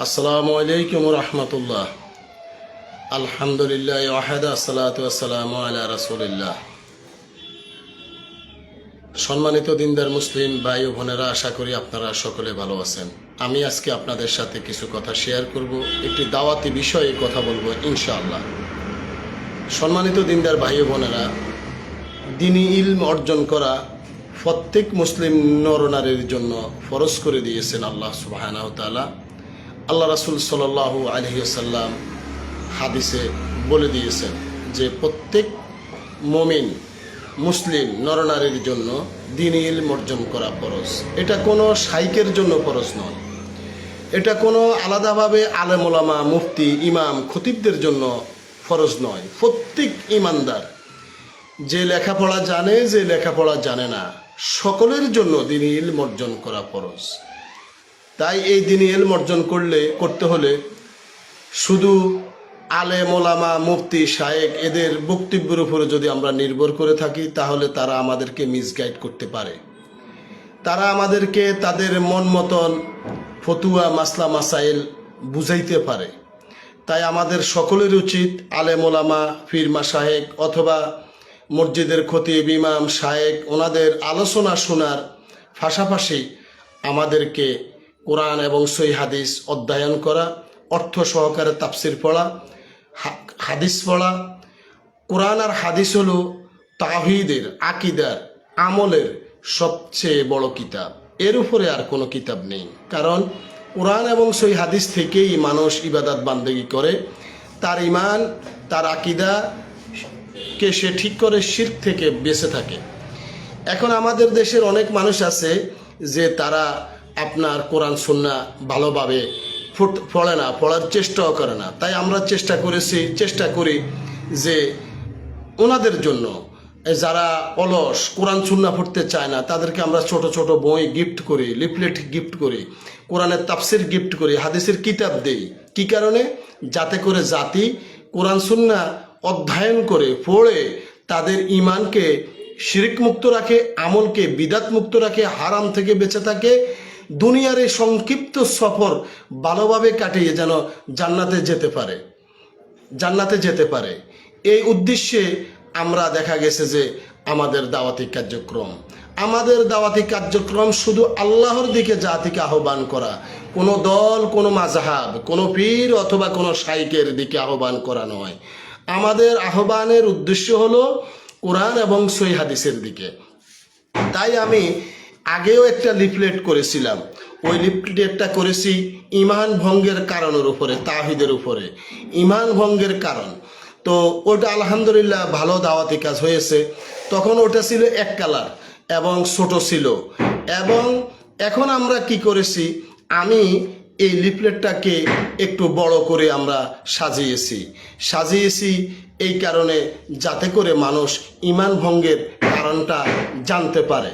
আসসালামু আলাইকুম রহমতুল্লাহ। আলহামদুলিল্লাহ ওয়াহদা আসসালাতু ওয়াসসালামু আলা রাসূলিল্লাহ। সম্মানিত দিনদার মুসলিম ভাই ও বোনেরা, আশা করি আপনারা সকলে ভালো আছেন। আমি আজকে আপনাদের সাথে কিছু কথা শেয়ার করব, একটি দাওয়াতি বিষয়ে কথা বলবো ইনশাআল্লাহ। সম্মানিত দিনদার ভাই ও বোনেরা, দ্বীনি ইলম অর্জন করা প্রত্যেক মুসলিম নরনারীর জন্য ফরজ করে দিয়েছেন আল্লাহ সুবহানাহু ওয়া তাআলা। আল্লাহ রাসূল সাল্লাল্লাহু আলাইহি ওয়াসাল্লাম হাদিসে বলে দিয়েছেন যে প্রত্যেক মুমিন মুসলিম নরনারীর জন্য দ্বীনি ইলম অর্জন করা ফরজ। এটা কোনো শাইখের জন্য ফরজ নয়, এটা কোনো আলাদাভাবে আলেম ওলামা মুফতি ইমাম খতিবদের জন্য ফরজ নয়। প্রত্যেক ইমানদার, যে লেখাপড়া জানে যে লেখাপড়া জানে না, সকলের জন্য দ্বীনি ইলম অর্জন করা ফরজ। তাই এই দ্বীনি ইলম অর্জন করতে হলে শুধু আলেম ওলামা মুফতি শায়েখ এদের বক্তব্যের উপরে যদি আমরা নির্ভর করে থাকি, তাহলে তারা আমাদেরকে মিসগাইড করতে পারে। তারা আমাদেরকে তাদের মন মতন ফতুয়া মাসলা মাসাইল বুঝাইতে পারে। তাই আমাদের সকলের উচিত আলেম ওলামা পীর মাশায়েখ অথবা মসজিদের খতিব ইমাম শায়েখ ওনাদের আলোচনা শোনার পাশাপাশি আমাদেরকে কোরআন এবং সহিহ হাদিস অধ্যয়ন করা, অর্থ সহকারে তাফসির পড়া, হাদিস পড়া। কোরআন আর হাদিস হলো তাওহীদের, আকীদার, আমলের সবচেয়ে বড় কিতাব। এর উপরে আর কোনো কিতাব নেই। কারণ কোরআন এবং সহিহ হাদিস থেকেই মানুষ ইবাদত বান্দেগি করে, তার ঈমান তার আকীদাকে সে ঠিক করে শিরক থেকে বেঁচে থাকে। এখন আমাদের দেশের অনেক মানুষ আছে যে তারা আপনার কোরআন সুন্নাহ ভালোভাবে পড়ে না, পড়ার চেষ্টাও করে না। তাই আমরা চেষ্টা করি যে ওনাদের জন্য, যারা অলস কোরআন সুন্নাহ পড়তে চায় না, তাদেরকে আমরা ছোট ছোট বই গিফট করি, লিফলেট গিফট করি, কোরআনের তাফসির গিফট করি, হাদিসের কিতাব দেই। কি কারণে? যাতে করে জাতি কোরআন সুন্নাহ অধ্যয়ন করে পড়ে তাদের ঈমানকে শিরক মুক্ত রাখে, আমলকে বিদাত মুক্ত রাখে, হারাম থেকে বেঁচে থাকে, দুনিয়ার এই সংক্ষিপ্ত সফর ভালোভাবে কাটিয়ে যেন জান্নাতে যেতে পারে। এই উদ্দেশ্যে আমরা দেখা গেছে যে আমাদের দাওয়াতি কার্যক্রম শুধু আল্লাহর দিকে জাতিকে আহ্বান করা, কোনো দল, কোনো মাযহাব, কোনো পীর অথবা কোনো শাইখের দিকে আহ্বান করা নয়। আমাদের আহ্বানের উদ্দেশ্য হলো কোরআন এবং সহিহ হাদিসের দিকে। তাই আমি আগেও একটা লিফলেট করেছিলাম, ওই লিফলেটটা করেছি ঈমান ভঙ্গের কারণের উপরে, তাওহীদের উপরে, ঈমান ভঙ্গের কারণ। তো ওটা আলহামদুলিল্লাহ ভালো দাওয়াতি কাজ হয়েছে। তখন ওটা ছিল এক কালার এবং ছোট ছিল। এবং এখন আমরা কি করেছি, আমি এই লিফলেটটাকে একটু বড় করে আমরা সাজিয়েছি এই কারণে, যাতে করে মানুষ ঈমান ভঙ্গের কারণটা জানতে পারে,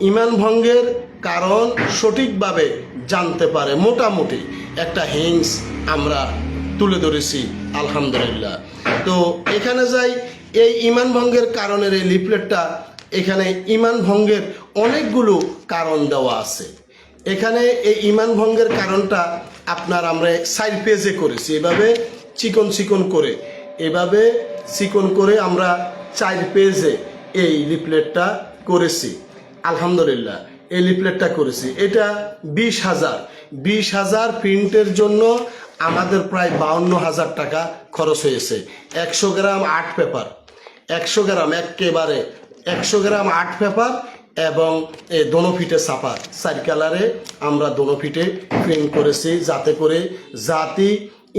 ঈমান ভঙ্গের কারণ সঠিকভাবে জানতে পারে। মোটামুটি একটা হিংস আমরা তুলে ধরেছি আলহামদুলিল্লাহ। তো এখানে যাই, এই ঈমান ভঙ্গের কারণের এই লিফলেটটা, এখানে ঈমান ভঙ্গের অনেকগুলো কারণ দেওয়া আছে। এখানে এই ঈমান ভঙ্গের কারণটা আমরা 4 পেজে করেছি, এভাবে চিকন করে আমরা 4 পেজে এই লিফলেটটা করেছি আলহামদুলিল্লাহ। এই লিফলেটটা করেছি, এটা 20,000 প্রিন্টের জন্য আমাদের প্রায় 52,000 টাকা খরচ হয়েছে। 100 গ্রাম আর্ট পেপার, 100 গ্রাম একেবারে 100 গ্রাম আর্ট পেপার এবং দোনো ফিটে ছাপা, 4 কালারে আমরা দোনো ফিটে প্রিন্ট করেছি, যাতে করে জাতি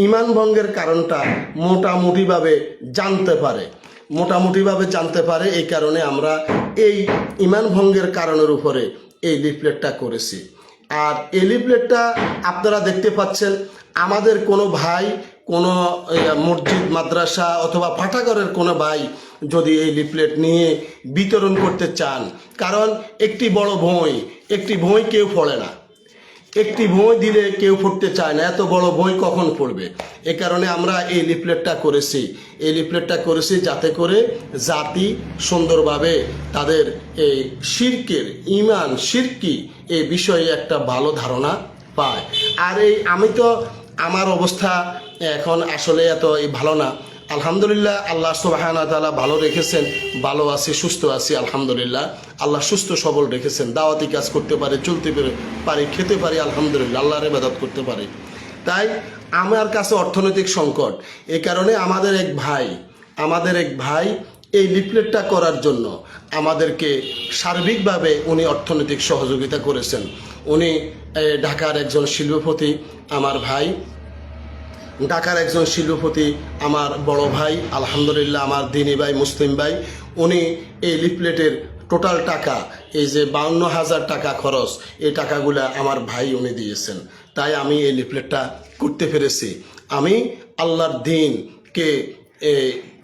ঈমান ভঙ্গের কারণটা মোটামুটিভাবে জানতে পারে। এই কারণে আমরা এই ঈমান ভঙ্গের কারণের উপরে এই লিফলেটটা করেছি। আর এই লিফলেটটা আপনারা দেখতে পাচ্ছেন, আমাদের কোনো ভাই, কোনো মসজিদ মাদ্রাসা অথবা পাঠাগারের কোনো ভাই যদি এই লিফলেট নিয়ে বিতরণ করতে চান, কারণ একটি বই কেউ পড়ে না, একটি বই দিলে কেউ পড়তে চায় না, এত বড় বই কখন পড়বে? এ কারণে আমরা এই লিফলেটটা করেছি যাতে করে জাতি সুন্দরভাবে তাদের এই শিরকি এই বিষয়ে একটা ভালো ধারণা পায়। আর এই আমি তো আমার অবস্থা এখন আসলে এত ভালো না, আলহামদুলিল্লাহ আল্লাহ সুবহানাহু ওয়া তাআলা ভালো রেখেছেন, ভালো আছি, সুস্থ আছি আলহামদুলিল্লাহ। আল্লাহ সুস্থ সবল রেখেছেন, দাওয়াতি কাজ করতে পারি, চলতে পারি, খেতে পারি আলহামদুলিল্লাহ, আল্লাহর ইবাদত করতে পারি। তাই আমার কাছে অর্থনৈতিক সংকট, এই কারণে আমাদের এক ভাই এই লিফলেটটা করার জন্য আমাদেরকে সার্বিকভাবে উনি অর্থনৈতিক সহযোগিতা করেছেন। উনি ঢাকার একজন শিল্পপতি, আমার ভাই, ঢাকার একজন শিল্পপতি, আমার বড় ভাই আলহামদুলিল্লাহ, আমার দিনী ভাই, মুসলিম ভাই। উনি এই লিফলেটের টোটাল টাকা, এই যে 52,000 টাকা খরচ, এই টাকাগুলা আমার ভাই উনি দিয়েছেন। তাই আমি এই লিফলেটটা করতে পেরেছি। আমি আল্লাহর দিনকে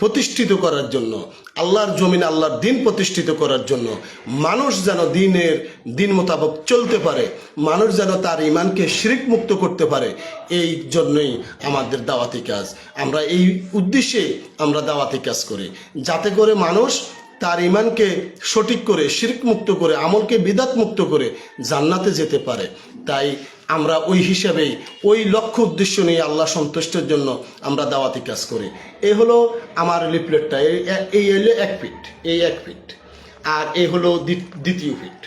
প্রতিষ্ঠিত করার জন্য, আল্লাহর জমিন আল্লাহর দিন প্রতিষ্ঠিত করার জন্য, মানুষ যেন দিন মোতাবেক চলতে পারে, মানুষ যেন তার ইমানকে শিরক মুক্ত করতে পারে, এই জন্যই আমাদের দাওয়াতি কাজ। আমরা এই উদ্দেশ্যে আমরা দাওয়াতি কাজ করি, যাতে করে মানুষ তার ইমানকে সঠিক করে, শিরক মুক্ত করে, আমলকে বিদাত মুক্ত করে জান্নাতে যেতে পারে। তাই আমরা ওই হিসাবেই, ওই লক্ষ্য উদ্দেশ্য নিয়ে আল্লাহ সন্তুষ্টের জন্য আমরা দাওয়াতি কাজ করি। এই হলো আমার লিফলেটটা, এই হলো 1 ফিট, এই 1 ফিট, আর এই হলো দ্বিতীয় ফিট,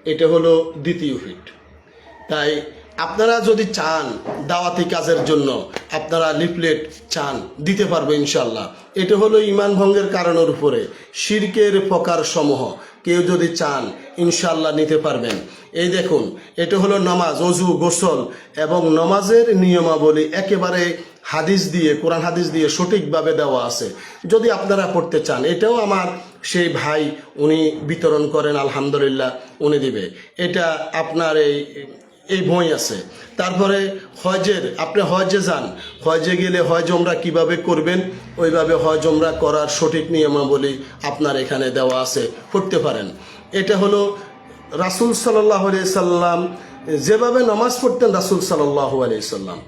এটা হলো দ্বিতীয় ফিট। তাই আপনারা যদি চান দাওয়াতি কাজের জন্য, আপনারা লিফলেট চান, দিতে পারবো ইনশাল্লাহ। এটা হলো ইমান ভঙ্গের কারণের উপরে শিরকের প্রকার সমূহ, কেউ যদি চান ইনশাল্লাহ নিতে পারবেন। এই দেখুন, এটা হলো নামাজ, অজু, গোসল এবং নামাজের নিয়মাবলী একেবারে হাদিস দিয়ে, কোরআন হাদিস দিয়ে সঠিকভাবে দেওয়া আছে। যদি আপনারা পড়তে চান, এটাও আমার সেই ভাই উনি বিতরণ করেন আলহামদুলিল্লাহ, উনি দিবে। এটা আপনার এই বই আছে। তারপরে হজের, আপনি হজে যান, হজে গেলে হজ ওমরা কিভাবে করবেন, ওইভাবে হজ ওমরা করার সঠিক নিয়মাবলী আপনার এখানে দেওয়া আছে, পড়তে পারেন। এটা হলো রাসূল সাল্লাল্লাহু আলাইহি সাল্লাম যেভাবে নামাজ পড়তেন, রাসূল সাল্লাল্লাহু আলাইহি সাল্লাম।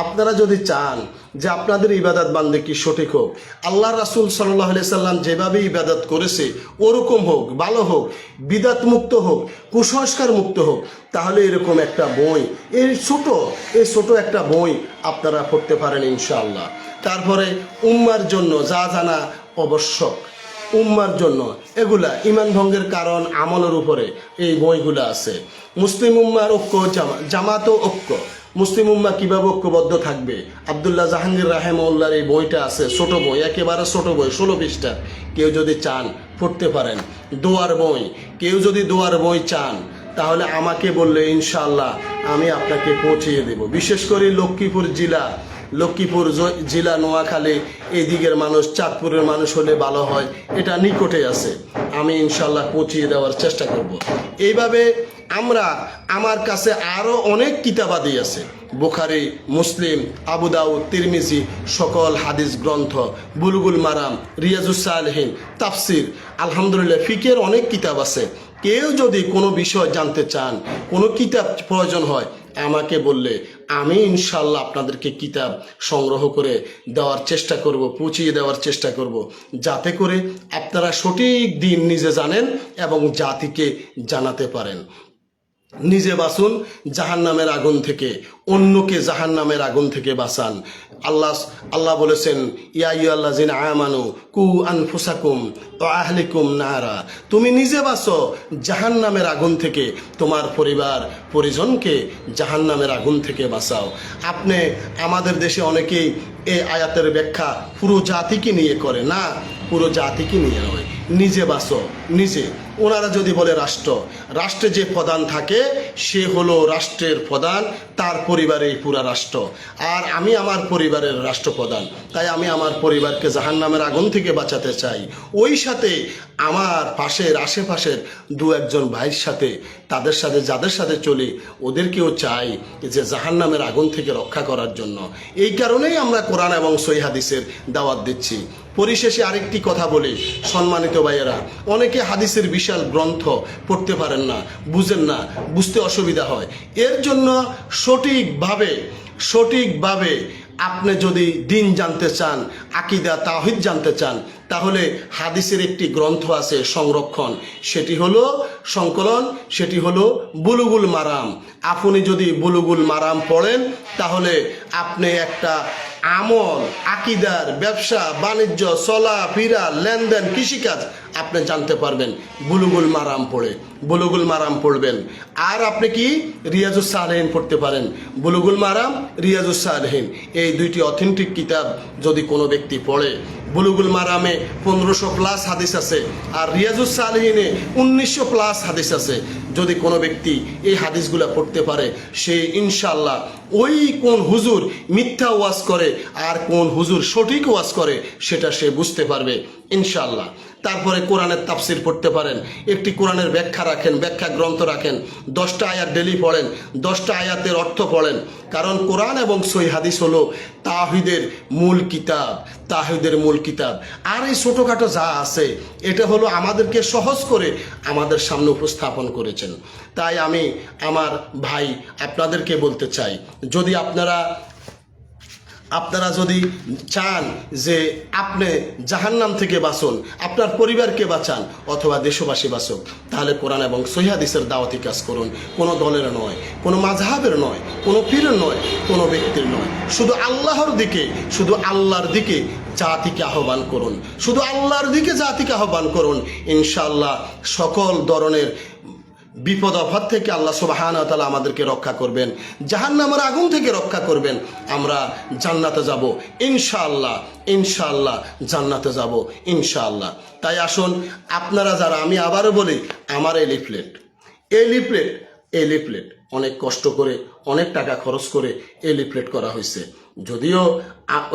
আপনারা যদি চান যে আপনাদের ইবাদত বান্দেগি সঠিক হোক, আল্লাহ রাসূল সাল্লাল্লাহু আলাইহি সাল্লাম যেভাবে ইবাদত করেছে ওরকম হোক, ভালো হোক, বিদাত মুক্ত হোক, কুসংস্কার মুক্ত হোক, তাহলে এরকম একটা বই, এই ছোট একটা বই আপনারা পড়তে পারেন ইনশাআল্লাহ। তারপরে উম্মার জন্য যা জানা আবশ্যক, উম্মার জন্য এগুলা ইমান ভঙ্গের কারণ আমলের উপরে এই বইগুলো আছে। মুসলিম উম্মার ঐক্য, জামাত ও ঐক্য, মুসলিম উম্মা কিভাবে ঐক্যবদ্ধ থাকবে, আব্দুল্লাহ জাহাঙ্গীর রাহেমাহুল্লাহর এই বইটা আছে, ছোট বই, একেবারে ছোট বই, 16 পৃষ্ঠা। কেউ যদি চান পড়তে পারেন। দোয়ার বই, কেউ যদি দোয়ার বই চান তাহলে আমাকে বললে ইনশাআল্লাহ আমি আপনাকে পৌঁছিয়ে দেব। বিশেষ করে লক্ষ্মীপুর জেলা, নোয়াখালী, এই দিকের মানুষ, চাঁদপুরের মানুষ হলে ভালো হয়, এটা নিকটে আছে, আমি ইনশাল্লাহ পৌঁছিয়ে দেওয়ার চেষ্টা করব। এইভাবে আমার কাছে আরও অনেক কিতাবাদি আছে, বুখারী, মুসলিম, আবু দাউদ, তিরমিজি, সকল হাদিস গ্রন্থ, বুলুগুল মারাম, রিয়াজুস সালেহিন, তাফসির, আলহামদুলিল্লাহ ফিকের অনেক কিতাব আছে। কেউ যদি কোনো বিষয় জানতে চান, কোনো কিতাব প্রয়োজন হয়, আমাকে বললে আমি ইনশাল্লাহ আপনাদেরকে কিতাব সংগ্রহ করে দেওয়ার চেষ্টা করব, পৌঁছিয়ে দেওয়ার চেষ্টা করব, যাতে করে আপনারা সঠিক দিন নিজে জানেন এবং জাতিকে জানাতে পারেন। নিজে বাঁচুন জাহান্নামের আগুন থেকে, অন্যকে জাহান্নামের আগুন থেকে বাঁচান। আল্লাহ বলেছেন, ইয়া আইয়ুহাল্লাযিনা আমানু কু আনফুসাকুম ওয়া আহলিকুম নারা। তুমি নিজে বাঁচো জাহান্নামের আগুন থেকে, তোমার পরিবার পরিজনকে জাহান্নামের আগুন থেকে বাঁচাও। আমাদের দেশে অনেকেই এই আয়াতের ব্যাখ্যা পুরো জাতিকে নিয়ে করে, না, পুরো জাতিকে নিয়ে নয়, নিজে বাঁচো নিজে। ওনারা যদি বলে রাষ্ট্রে যে প্রধান থাকে সে হলো রাষ্ট্রের প্রধান, তার পরিবারেই পুরা রাষ্ট্র, আর আমি আমার পরিবারের রাষ্ট্রপ্রধান। তাই আমি আমার পরিবারকে জাহান্নামের আগুন থেকে বাঁচাতে চাই। ওই সাথে আমার আশেপাশের 2-1 ভাইয়ের সাথে, তাদের সাথে যাদের সাথে চলি, ওদেরকেও চাই যে জাহান্নামের আগুন থেকে রক্ষা করার জন্য। এই কারণেই আমরা কোরআন এবং সহিহ হাদিসের দাওয়াত দিচ্ছি। পরিশেষে আরেকটি কথা বলি, সম্মানিত ভাইয়েরা, অনেকে হাদিসের বিশাল গ্রন্থ পড়তে পারেন না, বুঝেন না, বুঝতে অসুবিধা হয়। এর জন্য সঠিকভাবে আপনি যদি দিন জানতে চান, আকীদা তাওহীদ জানতে চান, তাহলে হাদিসের একটি গ্রন্থ আছে সংরক্ষণ, সেটি হলো সংকলন, সেটি হলো বুলুগুল মারাম। আপনি যদি বুলুগুল মারাম পড়েন তাহলে আপনি একটা আমল, আকিদার, ব্যবসা বাণিজ্য, চলা ফিরা, লেনদেন, কৃষিকাজ আপনি জানতে পারবেন বুলুগুল মারাম পড়ে। বুলুগুল মারাম পড়বেন। আর আপনি কি রিয়াজুস সালেহীন পড়তে পারেন। বুলুগুল মারাম, রিয়াজুস সালেহীন, এই দুইটি অথেন্টিক কিতাব যদি কোনো ব্যক্তি পড়ে, বুলুগুল মারামে 1500 প্লাস হাদিস আছে আর রিয়াজুস সালেহীনে 1900 প্লাস হাদিস আছে। যদি কোনো ব্যক্তি এই হাদিসগুলো পড়তে পারে, সে ইনশাআল্লাহ ওই কোন হুজুর মিথ্যা ওয়াজ করে আর কোন হুজুর সঠিক ওয়াজ করে সেটা সে বুঝতে পারবে ইনশাআল্লাহ। তারপরে কোরআনের তাফসির পড়তে পারেন, একটি কোরআনের ব্যাখ্যা রাখেন, ব্যাখ্যা গ্রন্থ রাখেন, 10টা আয়াত ডেলি পড়েন, 10টা আয়াতের অর্থ পড়েন। কারণ কোরআন এবং সহিহ হাদিস হলো তাওহীদের মূল কিতাব, তাওহীদের মূল কিতাব। আর এই ছোটোখাটো যা আছে এটা হলো আমাদেরকে সহজ করে আমাদের সামনে উপস্থাপন করেছেন। তাই আমি আমার ভাই আপনাদেরকে বলতে চাই, যদি আপনারা যদি চান যে আপনি জাহান্নাম থেকে বাঁচুন, আপনার পরিবারকে বাঁচান অথবা দেশবাসী বাঁচুক, তাহলে কোরআন এবং সহিহ হাদিসের দাওয়াতি কাজ করুন। কোনো দলের নয়, কোনো মাযহাবের নয়, কোনো পীরের নয়, কোনো ব্যক্তির নয়, শুধু আল্লাহর দিকে, শুধু আল্লাহর দিকে জাতিকে আহ্বান করুন, শুধু আল্লাহর দিকে জাতিকে আহ্বান করুন। ইনশাআল্লাহ সকল ধরনের বিপদ আপদ থেকে আল্লাহ সুবহানাহু ওয়া তাআলা আমাদেরকে রক্ষা করবেন, জাহান্নামের আগুন থেকে রক্ষা করবেন। আমরা জান্নাতে যাব ইনশাআল্লাহ, ইনশাআল্লাহ জান্নাতে যাব ইনশাআল্লাহ। তাই আসুন আপনারা যারা, আমি আবারও বলি, আমার এই লিফলেট অনেক কষ্ট করে, অনেক টাকা খরচ করে এই লিফলেট করা হয়েছে। যদিও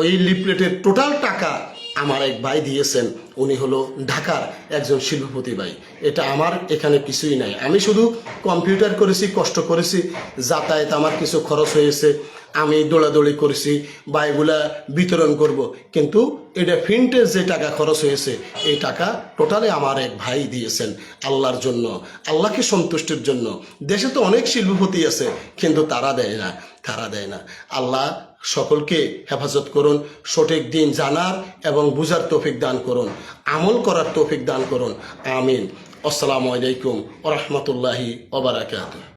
ওই লিফলেটের টোটাল টাকা আমার এক ভাই দিয়েছেন, উনি হলো ঢাকার একজন শিল্পপতি ভাই। এটা আমার এখানে কিছুই নাই, আমি শুধু কম্পিউটার করেছি, কষ্ট করেছি, যাতায়াত আমার কিছু খরচ হয়েছে, আমি দৌড়াদৌড়ি করেছি বা এগুলা বিতরণ করব, কিন্তু এটা প্রিন্টে যে টাকা খরচ হয়েছে এই টাকা টোটালি আমার এক ভাই দিয়েছেন আল্লাহর জন্য, আল্লাহকে সন্তুষ্টির জন্য। দেশে তো অনেক শিল্পপতি আছে কিন্তু তারা দেয় না। আল্লাহ সকলকে হেফাজত করুন, সঠিক দিন জানার এবং বুঝার তৌফিক দান করুন, আমল করার তৌফিক দান করুন। আমিন। আসসালামু আলাইকুম ওয়া রাহমাতুল্লাহি ওয়া বারাকাতুহু।